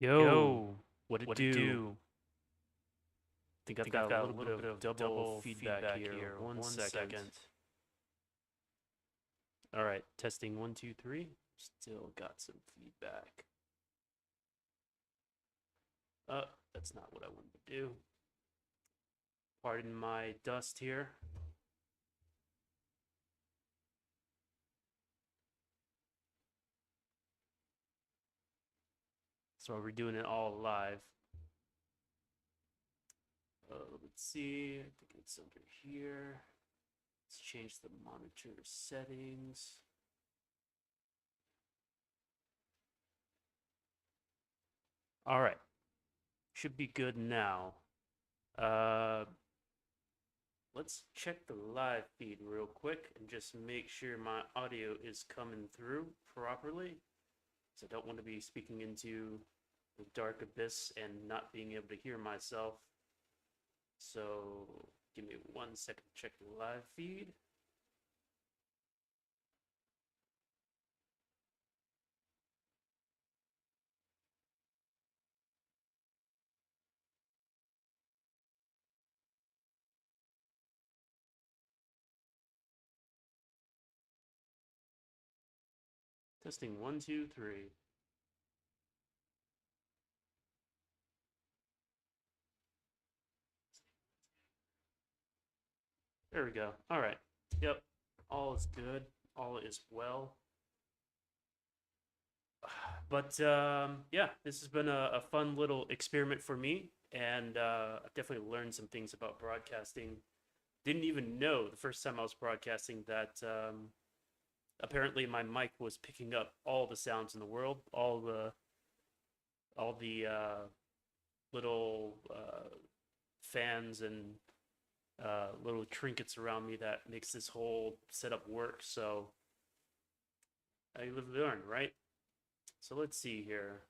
Yo, Yo, what it what it do? do? Think I've Think I've got a got a little bit little bit of of double double feedback feedback here. here. One One second. second. All right, testing 1, 2, 3. Still got some feedback. That's not what I wanted to do. Pardon my dust here. So we're doing it all live. Let's see. I think it's under here. Let's change the monitor settings. All right, should be good now. Uh, let's check the live feed real quick and just make sure my audio is coming through properly. So I don't want to be speaking into the dark abyss and not being able to hear myself. So give me 1 second to check the live feed. Testing 1, 2, 3. There we go. All right. Yep. All is good. All is well. But yeah, this has been a fun little experiment for me, and I've definitely learned some things about broadcasting. Didn't even know the first time I was broadcasting that apparently my mic was picking up all the sounds in the world, all the little fans and little trinkets around me that makes this whole setup work. So I live and learn, right? So let's see here.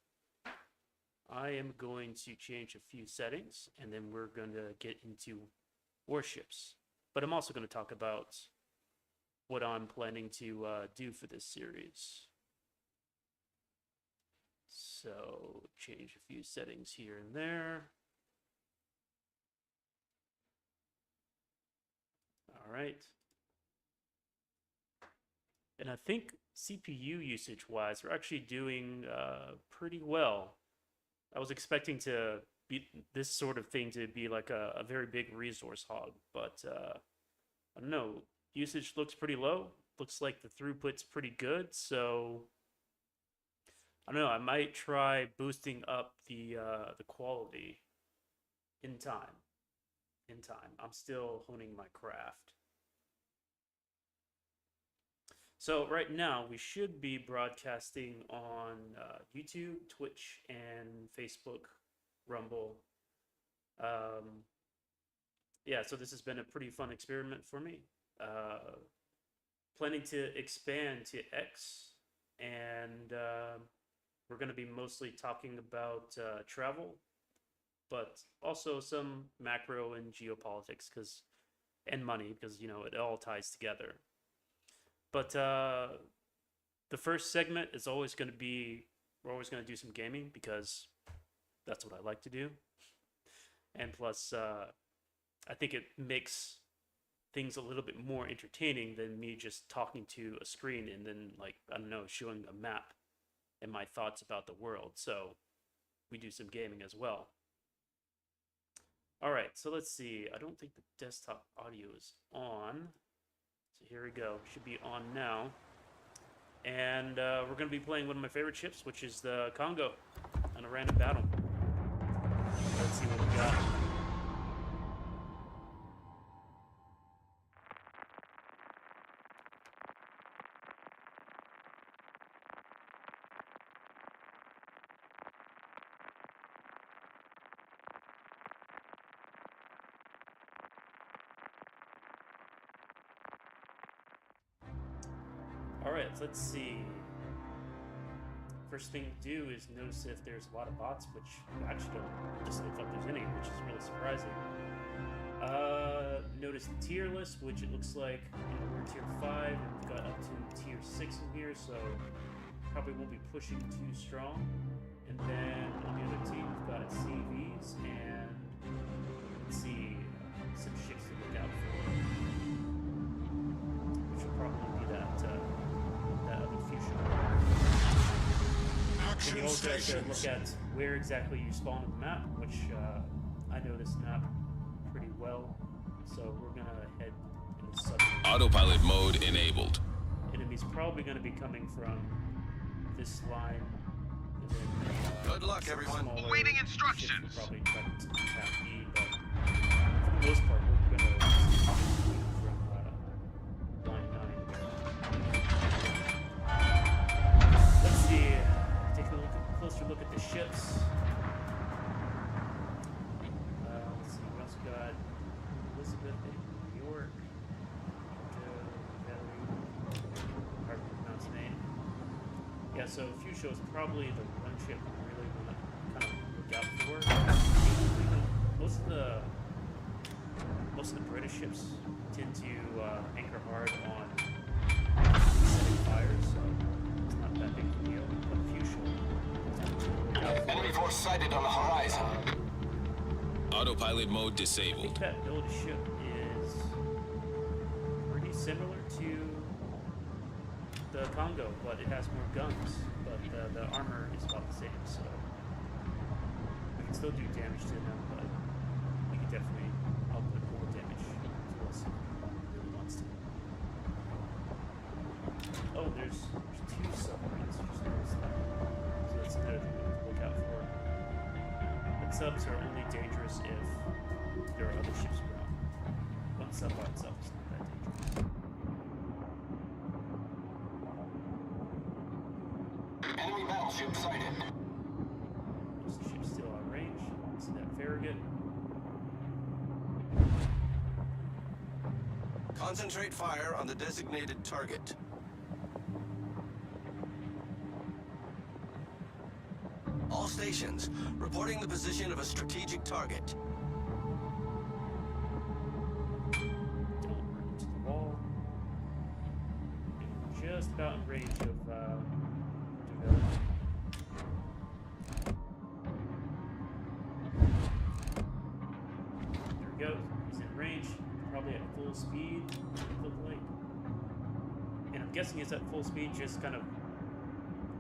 I am going to change a few settings and then we're going to get into warships. But I'm also going to talk about what I'm planning to do for this series. So change a few settings here and there. All right. And I think CPU usage wise, we're actually doing pretty well. I was expecting to be this sort of thing to be like a very big resource hog, but I don't know. Usage looks pretty low. Looks like the throughput's pretty good. So I don't know. I might try boosting up the quality in time. In time, I'm still honing my craft. So right now we should be broadcasting on YouTube, Twitch, and Facebook, Rumble. Um, yeah, so this has been a pretty fun experiment for me. Uh, Planning to expand to X, and we're going to be mostly talking about travel, but also some macro and geopolitics, because and money, because it all ties together. But the first segment is always going to be we're always going to do some gaming because that's what I like to do, and plus I think it makes things a little bit more entertaining than me just talking to a screen and then, like, I don't know, showing a map and my thoughts about the world. So we do some gaming as well. All right, so let's see. I don't think the desktop audio is on. So here we go. Should be on now. And we're going to be playing one of my favorite ships, which is the Congo, on a random battle. Let's see what we got. All right, let's see. First thing to do is notice if there's a lot of bots, which actually don't just look like there's any, which is really surprising. Notice the tier list, which it looks like we're tier 5 and we've got up to tier 6 in here, so probably won't be pushing too strong. And then on the other team, we've got CVs and let's see some ships to look out for, which will probably be that other fusion. And you also have to look at where exactly you spawn on the map, which I know this map pretty well, so we're gonna head in the southern. Autopilot mode enabled. Enemies probably going to be coming from this line. And then, good luck, everyone. Awaiting instructions. Probably try to tap E, but for the most part, we're going to see from line 9. Let's see. Take a closer look at the ships. Let's see. We also got Elizabeth and New York. Hard to pronounce the name. Yeah, so Fuchsia is probably the one ship we really want to kind of look out for. Most of the British ships tend to anchor hard on setting fires, so it's not that big a deal. But Fuchsia, Enemy force sighted on the horizon. Autopilot mode I disabled. think that build ship is pretty similar to the Congo, but it has more guns, but the armor is about the same, so we can still do damage to them, but we can definitely output more damage as well if it really wants to. Oh, there's 2 submarines, just noticed that. So that's another thing we have to look out for. But subs are only dangerous if there are other ships around. One sub by itself is not that dangerous. Enemy battleship sighted. Most of the ship's still out of range. See that Farragut? Concentrate fire on the designated target. All stations reporting the position of a strategic target. Don't run into the wall. And we're just about in range of development. There we go. He's in range. Probably at full speed. It looked like. And I'm guessing he's at full speed, just kind of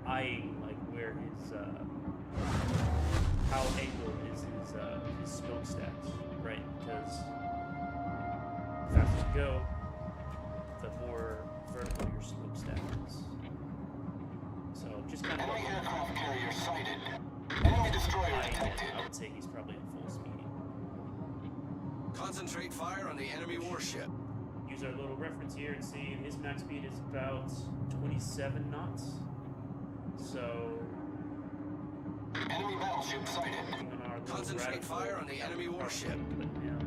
eyeing like where his how angled is his smokestacks, right? Because the faster you go, the more vertical your smokestack is. So just kind of Enemy aircraft carrier sighted. Enemy destroyer eyeing it. detected. I would say he's probably at full speed. Concentrate fire on the enemy warship. Use our little reference here and see his max speed is about 27 knots. So Enemy battleship sighted. working on our little Concentrate radical fire on the enemy warship. But now,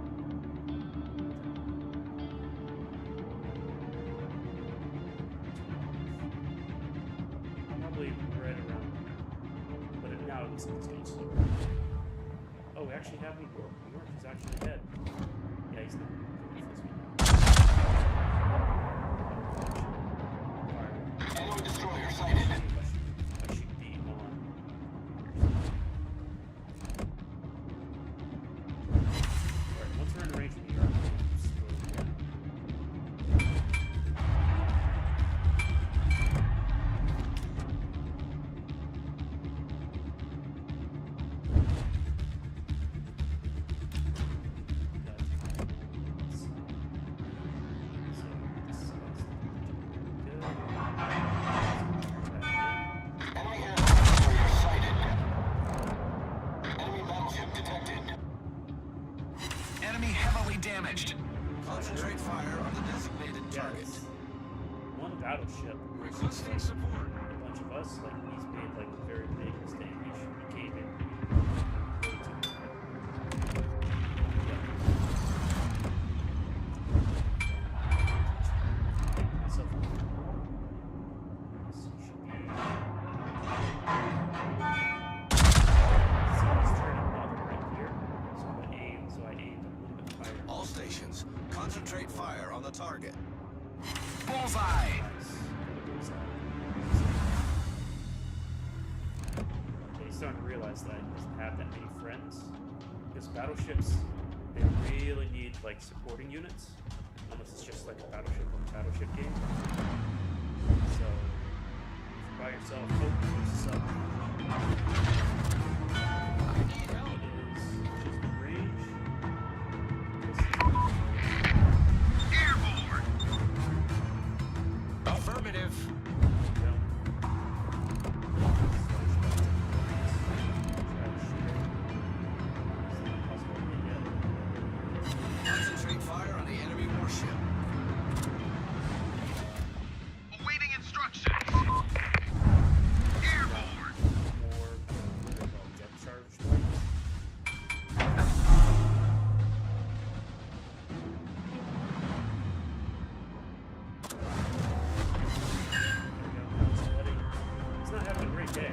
probably right around there. But now it looks like it's going slower. Oh, we actually have New York. New York is actually ahead. Yeah, he's not going full speed now. Fire. Enemy destroyer sighted. I should be on. Alright, once we're in range of New York, we'll slow it down. Enemy aircraft carrier sighted. Enemy battleship detected. Enemy heavily damaged. Concentrate fire on the designated target. One battleship. Requesting support. A bunch of us, like he's made like a very big mistake. He came in way too hard. Myself. This should be. See, he's turning left right here. So I aimed a little bit higher. All stations, concentrate fire on the target. Bullseye. Nice. Okay, starting to realize that he doesn't have that many friends. Because battleships, they really need like supporting units, unless it's just like a battleship on battleship game. So if you're by yourself, focus up. I need help. Is just range. Airborne. Affirmative. Concentrate fire on the enemy warship. Awaiting instructions. Airborne. More what are called depth charge planes. He's not having a great day.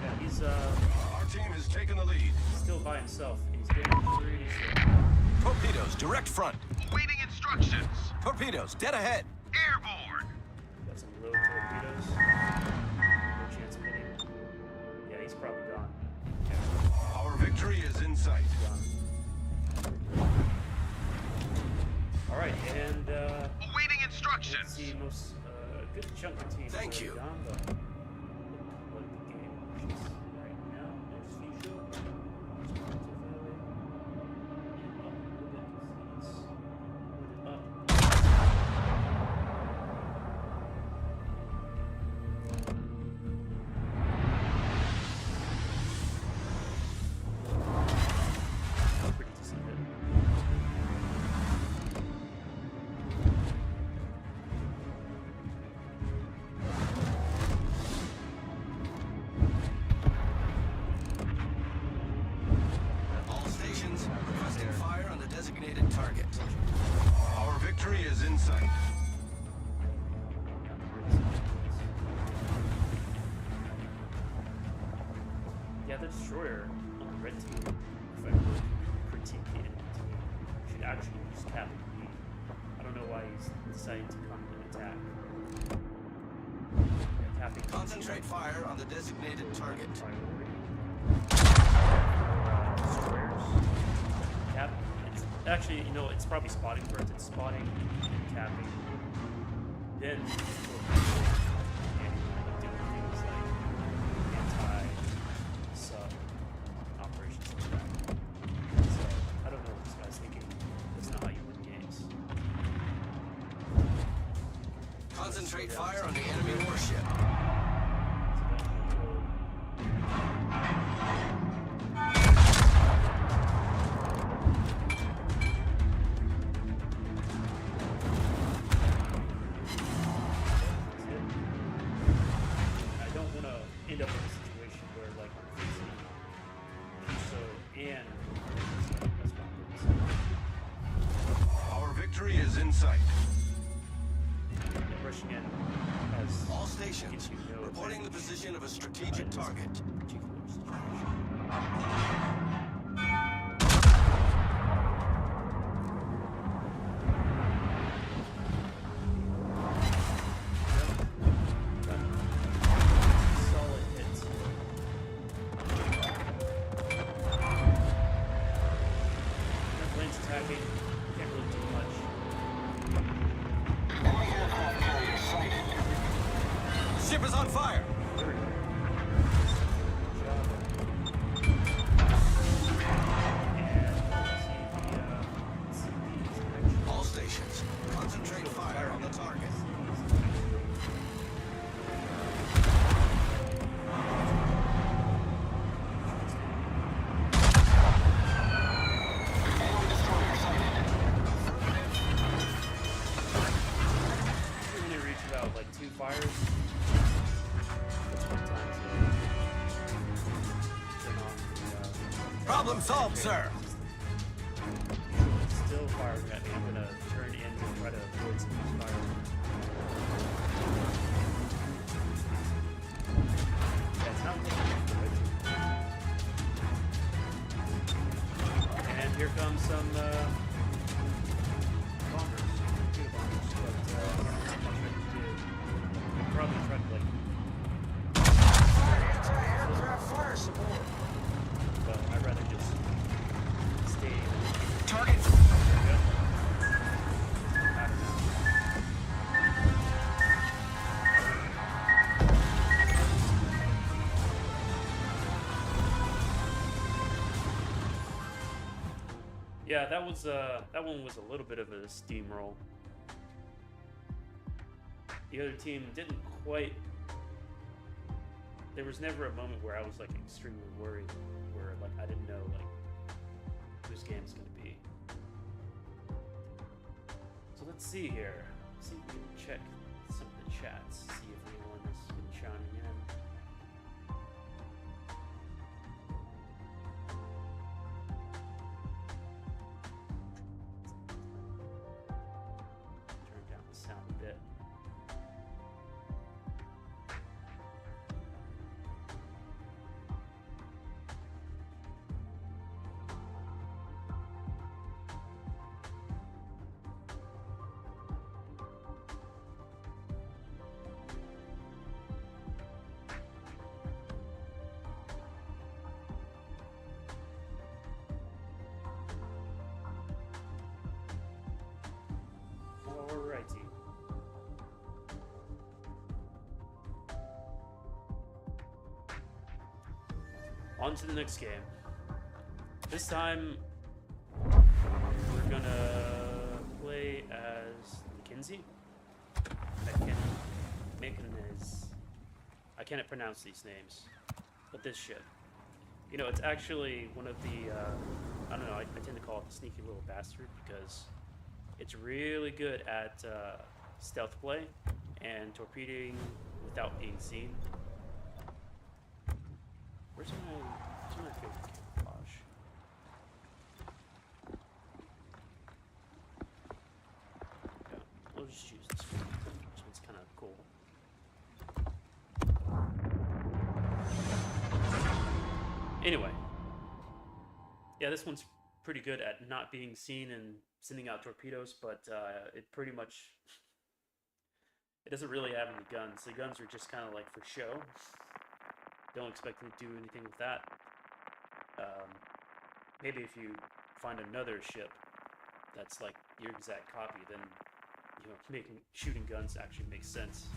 Yeah, he's Our team has taken the lead. still by himself. He's getting pretty slow. Torpedoes, direct front. Awaiting instructions. Torpedoes, dead ahead. Airborne. Got some low torpedoes. No chance of hitting. Yeah, he's probably gone. Yeah, Our victory is in sight. gone. All right, and Awaiting let's instructions. see, most good chunk of teams Thank already you. gone, but look what the game is right now. There's Fisho. There's Montevideo. And up a little bit because he's loaded up. Pretty decent hit. All stations, requesting fire on the designated target. Our victory is in sight. Yeah, the destroyer on the red team, if I were to critique the enemy team, should actually use cap and B. I don't know why he's deciding to come and attack. Yeah, capping Concentrate fire on the designated target. priority. Destroyers. Cap. It's, actually, you know, it's probably spotting first. It's spotting and capping. Then and doing things like anti-sub operations like that. So I don't know what this guy's thinking. That's not how you win games. Concentrate fire on the enemy warship. I don't want to end up in a situation where, like, I'm facing Piso and that's not good. Our victory is in sight. So, rushing in has All stations, gives you no reporting the advantage position of a in strategic this target. particular situation. Solid hits. That plane's attacking. Can't really do much. Ship is on fire. There we go. Good job. And see these actually. All stations, concentrate fire on the target. When they reach about like 2 fires, that's what times turn on the Problem solved, sir. it's still firing at me. I'm gonna turn in to try to avoid some of these fires. Yeah, it's not looking good for red team. And here comes some bombers, computer bombers, but not much I can do. I'll probably try to like Anti-aircraft fire support. that one was a little bit of a steamroll. The other team didn't quite. There was never a moment where I was like extremely worried, where like I didn't know like whose game is gonna be. So let's see here. See if we can check some of the chats. See if anyone has been chiming in. Turn down the sound a bit. Alrighty. On to the next game. This time, we're gonna play as Mackenzie. I cannot pronounce these names, but this ship. You know, it's actually one of the, I don't know, I tend to call it the sneaky little bastard because it's really good at stealth play and torpedoing without being seen. Where's my favorite camouflage? Yeah, we'll just use this one. This one's kind of cool. Anyway, yeah, this one's pretty good at not being seen and sending out torpedoes, but it pretty much, it doesn't really have any guns. The guns are just kind of like for show. Don't expect it to do anything with that. Maybe if you find another ship that's like your exact copy, then shooting guns actually makes sense.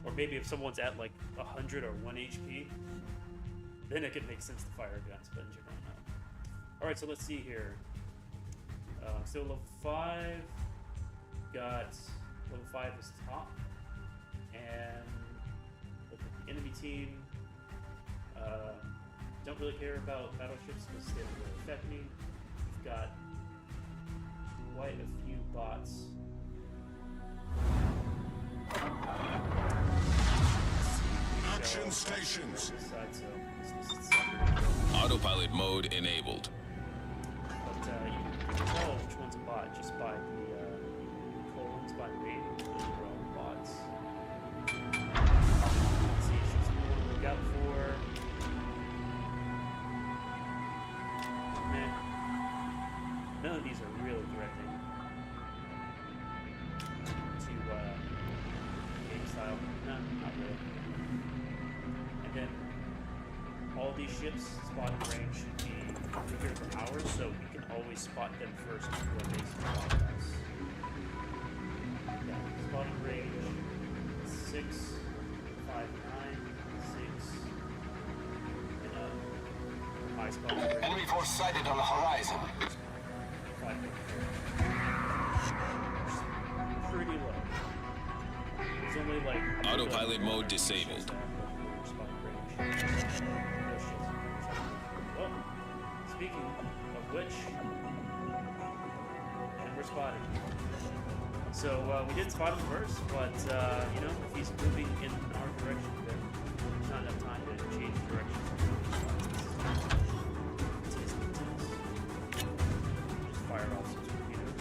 Or maybe if someone's at like 100 or 1 HP, then it could make sense to fire guns, but in general, no. Alright, so let's see here. So level 5, got level 5 is top, and look at the enemy team. Don't really care about battleships because they don't really affect me. We've got quite a few bots. Action stations. Side, so Autopilot mode enabled. But you can tell which one's a bot just by the colons by the name. Those are all bots. Let's see, she's the one to look out for. None of these are really threatening to game style. No, not really. And then all these ships' spotting range should be bigger than ours, so we can always spot them first before they spot us. Yeah, spotting range 6, 5, 9, 6, and high spotting range. Enemy force sighted on the horizon. 5, pretty low. It's only like Autopilot mode disabled. Well, speaking of which, and we're spotted. So we didn't spot him first, but if he's moving in our direction, then there's not enough time to change direction. Just fire off some torpedoes.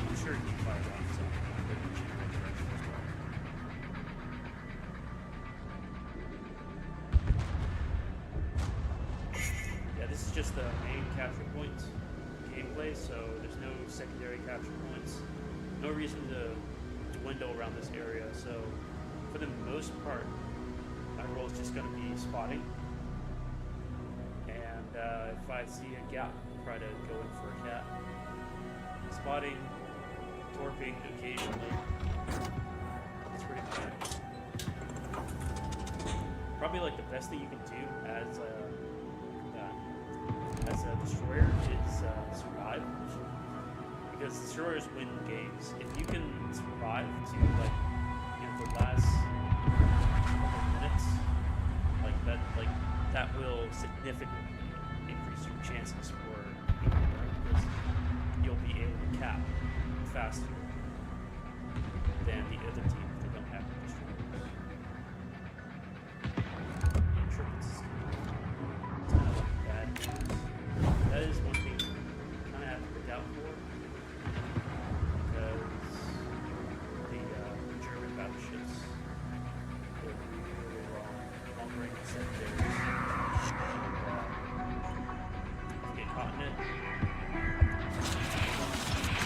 I'm sure he fired off some. Yeah, this is just the main capture point gameplay, so there's no secondary capture points. No reason to dwindle around this area, so for the most part, my role is just going to be spotting. And if I see a gap, I'll try to go in for a cat. Spotting, torping occasionally. That's pretty much it. probably like the best thing you can do as a destroyer is survive, because destroyers win games. If you can survive to like the last couple minutes, that will significantly increase your chances for because you'll be able to cap faster than the other team if they don't have the destroyers. And triplets is kind of like bad news. That is one thing you kind of have to look out for, because the German battleships go really long range secondaries. Get caught in it.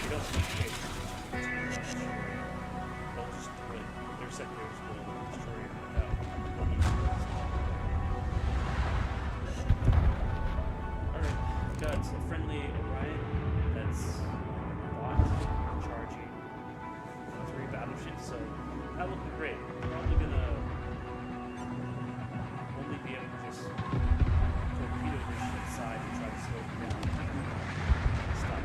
They don't communicate. They'll just do it. Their secondaries will destroy it without looking at it. Alright, we've got a friendly Orion that's bought, charging 3 battleships, so that would be great. We're probably gonna only be able to just torpedo this ship side and try to slow it down. Stop it.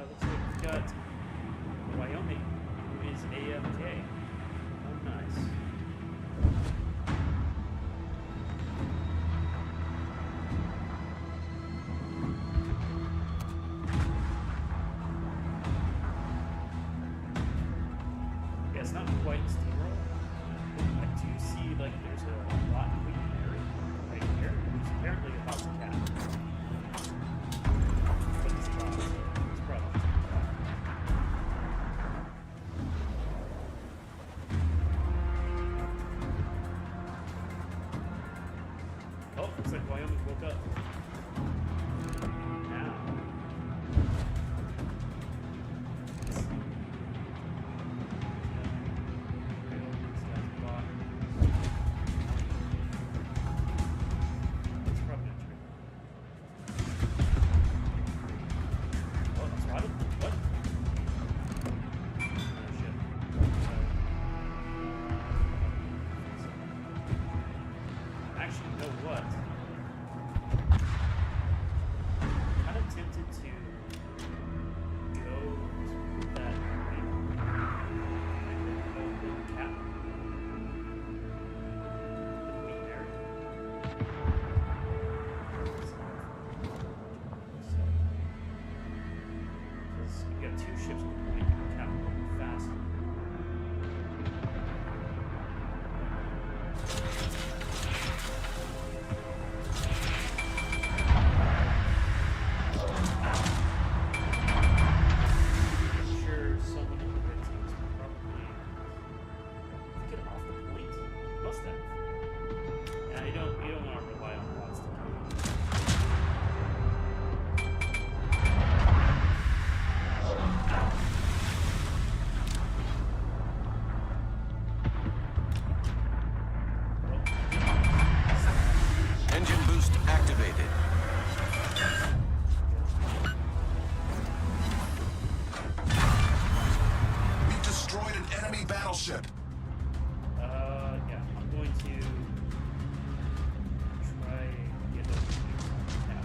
Looks like we've got Wyoming, who is AFK. Oh, nice. Yeah, it's not quite steamroll. I do see, like, there's a lot of Queen Mary right here, who's apparently about to cap. But it's not, so it's probably just oh, looks like Wyoming woke up. Now. Let's see. This guy's bought. It's probably true. Oh, that's why. What? Oh, shit. Actually, you know what? Kind of tempted to go to that ring and then go with cap the Queen Mary. Because you got 2 ships on the point, you can cap them faster. I'm sure someone on the red team is probably get off the point. Must have. Yeah, you don't want to rely on bots to come. Engine boost activated. We've destroyed an enemy battleship. Yeah, I'm going to try and get over here now.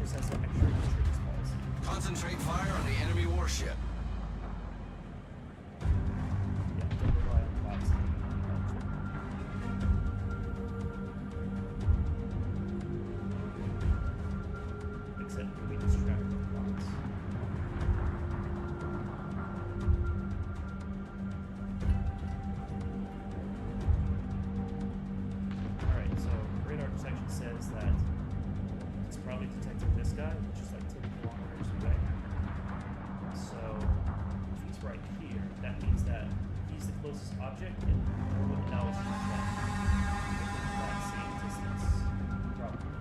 Just as an extra insurance policy. Concentrate fire on the enemy warship. Yeah, don't rely on bots. Except we distract the bots. Alright, so radar detection says that it's probably detecting this guy, which is like 10 kilometers away. So if he's right here, that means that he's the closest object, and no one else is that within that same distance, probably.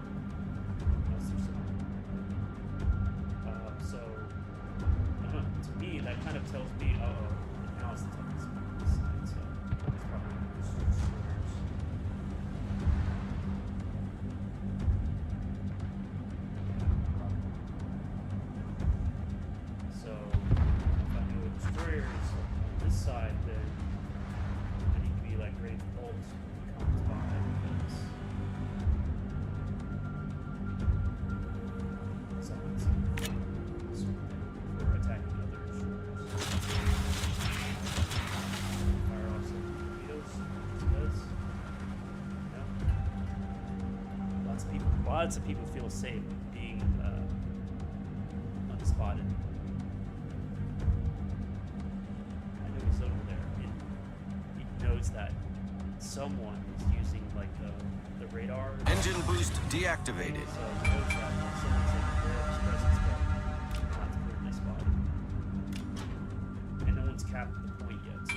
that kind of tells me, now it's the toughest one on this side, so it's probably the destroyers. So if I know a destroyer is on this side, then I need to be like ready to ult when he comes by because someone's for attacking other destroyers. Fire off some torpedoes. Does. Yeah. Lots of people feel safe being unspotted. I know he's over there. He knows that someone is using like the radar. Engine boost deactivated. So he knows that when someone's in Warp's presence, but not clearly spotted. And no one's capped the point yet, too.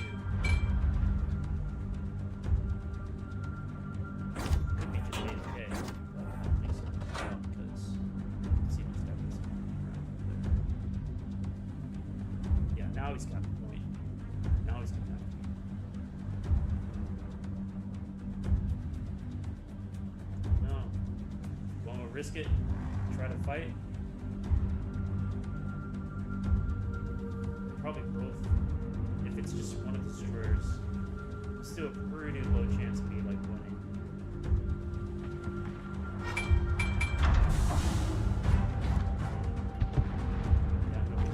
Could be just AFK, but I don't think so. No, because see what's happening. Yeah, now he's capped the point. Now he's coming after you. No. Want to risk it? Try to fight? Probably both. If it's just one of the destroyers, still a pretty low chance of me like winning. Yeah, no point.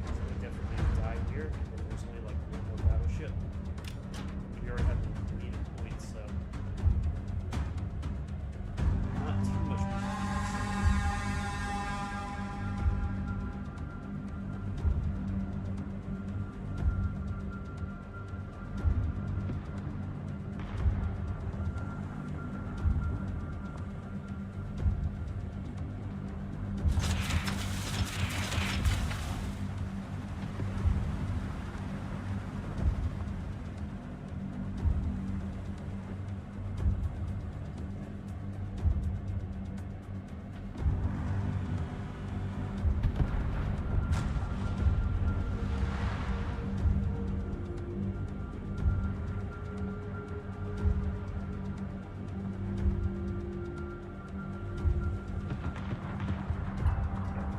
So we definitely die here, but there's only like one more battleship. We already have the needed points, so not too much more.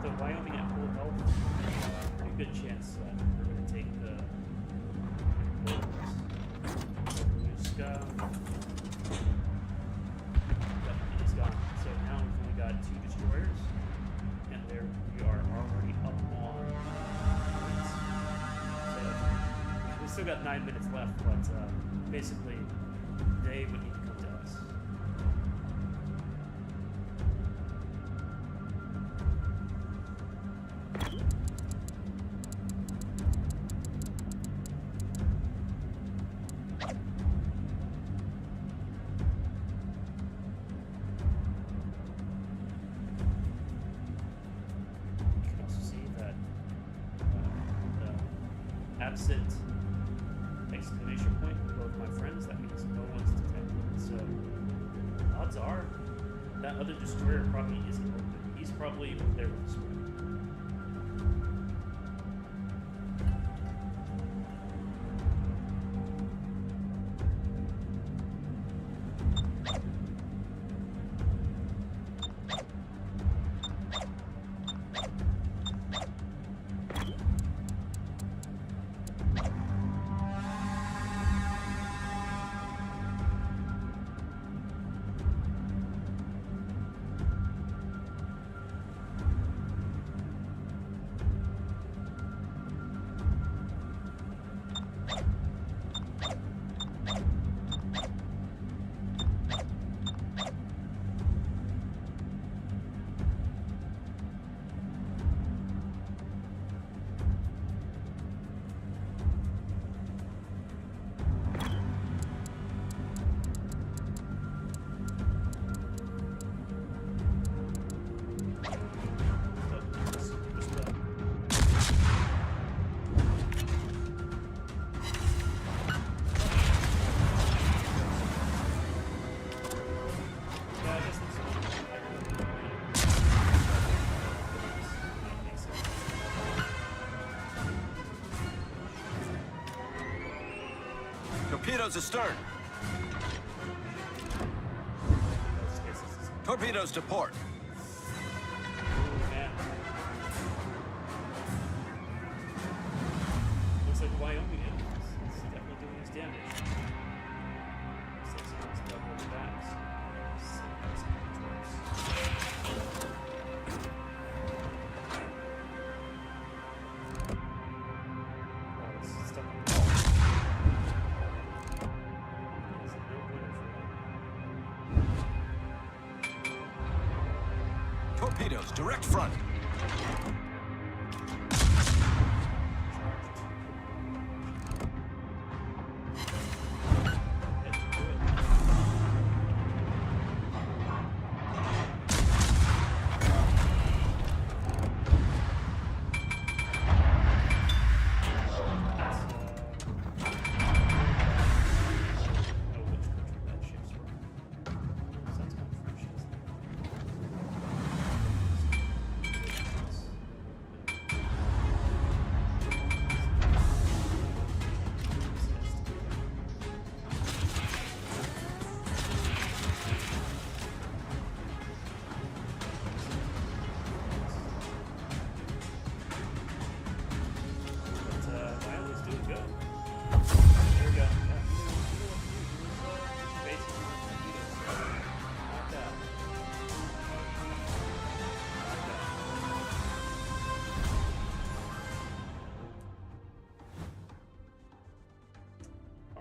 With the Wyoming at full health, pretty good chance that we're going to take the Nuska. Yep, he's gone. So now we've only got 2 destroyers, and there we are already up on points. So we still got 9 minutes left, but basically they would need to come to us. You can also see that the absent exclamation point above my friends, that means no one's detected. So odds are that other destroyer probably isn't open. He's probably over there with the destroyer. Torpedoes astern. Torpedoes to port. Man. Looks like Wyoming is definitely doing his damage. Looks like someone's double the backs. Oh, it's stuck on the wall. It's a no winner for him. Torpedoes direct front.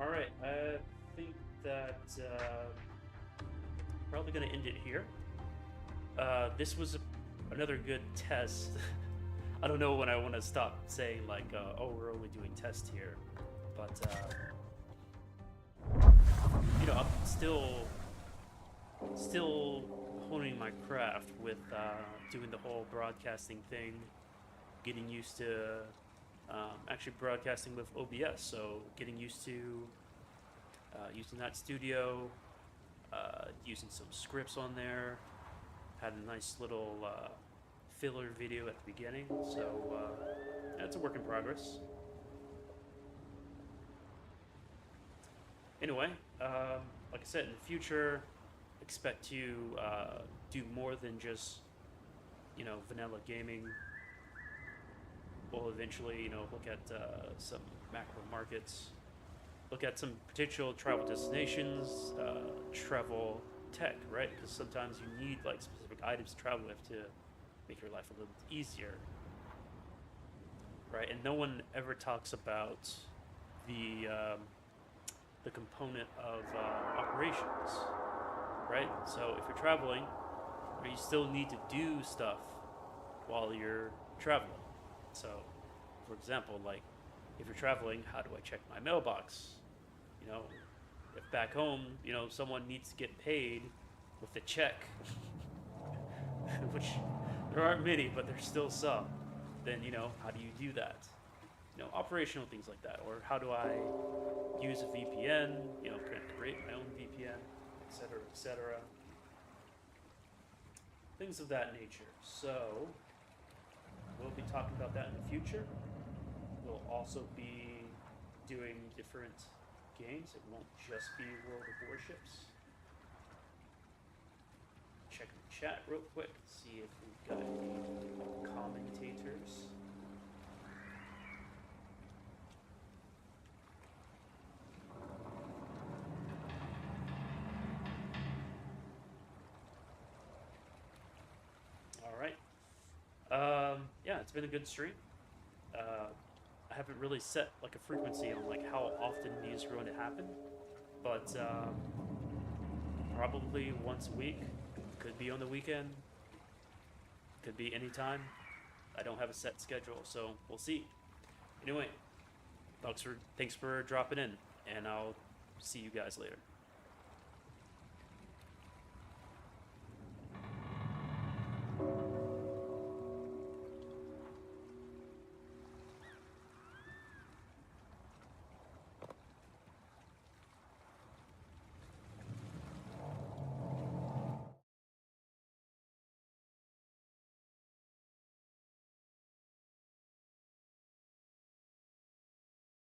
Alright, I think that probably going to end it here. This was another good test. I don't know when I want to stop saying like, oh, we're only doing tests here. But, you know, I'm still honing my craft with doing the whole broadcasting thing, getting used to actually broadcasting with OBS, so getting used to using that studio, using some scripts on there, had a nice little filler video at the beginning, so yeah, it's a work in progress. Anyway, like I said, in the future, expect to do more than just, you know, vanilla gaming. We'll eventually, you know, look at some macro markets, look at some potential travel destinations, travel tech, right? Because sometimes you need like specific items to travel with to make your life a little easier, right? And no one ever talks about the component of operations, right? So if you're traveling, you still need to do stuff while you're traveling. So, for example, like if you're traveling, how do I check my mailbox? You know, if back home, you know, someone needs to get paid with a check, which there aren't many, but there's still some, then, you know, how do you do that? You know, operational things like that. Or how do I use a VPN, you know, create my own VPN, etc. Things of that nature. So, we'll be talking about that in the future. We'll also be doing different games. It won't just be World of Warships. Check the chat real quick, see if we've got any commentators. Yeah, it's been a good stream. I haven't really set like a frequency on like how often these are going to happen, but probably once a week. Could be on the weekend. Could be anytime. I don't have a set schedule, so we'll see. Anyway, thanks for dropping in, and I'll see you guys later.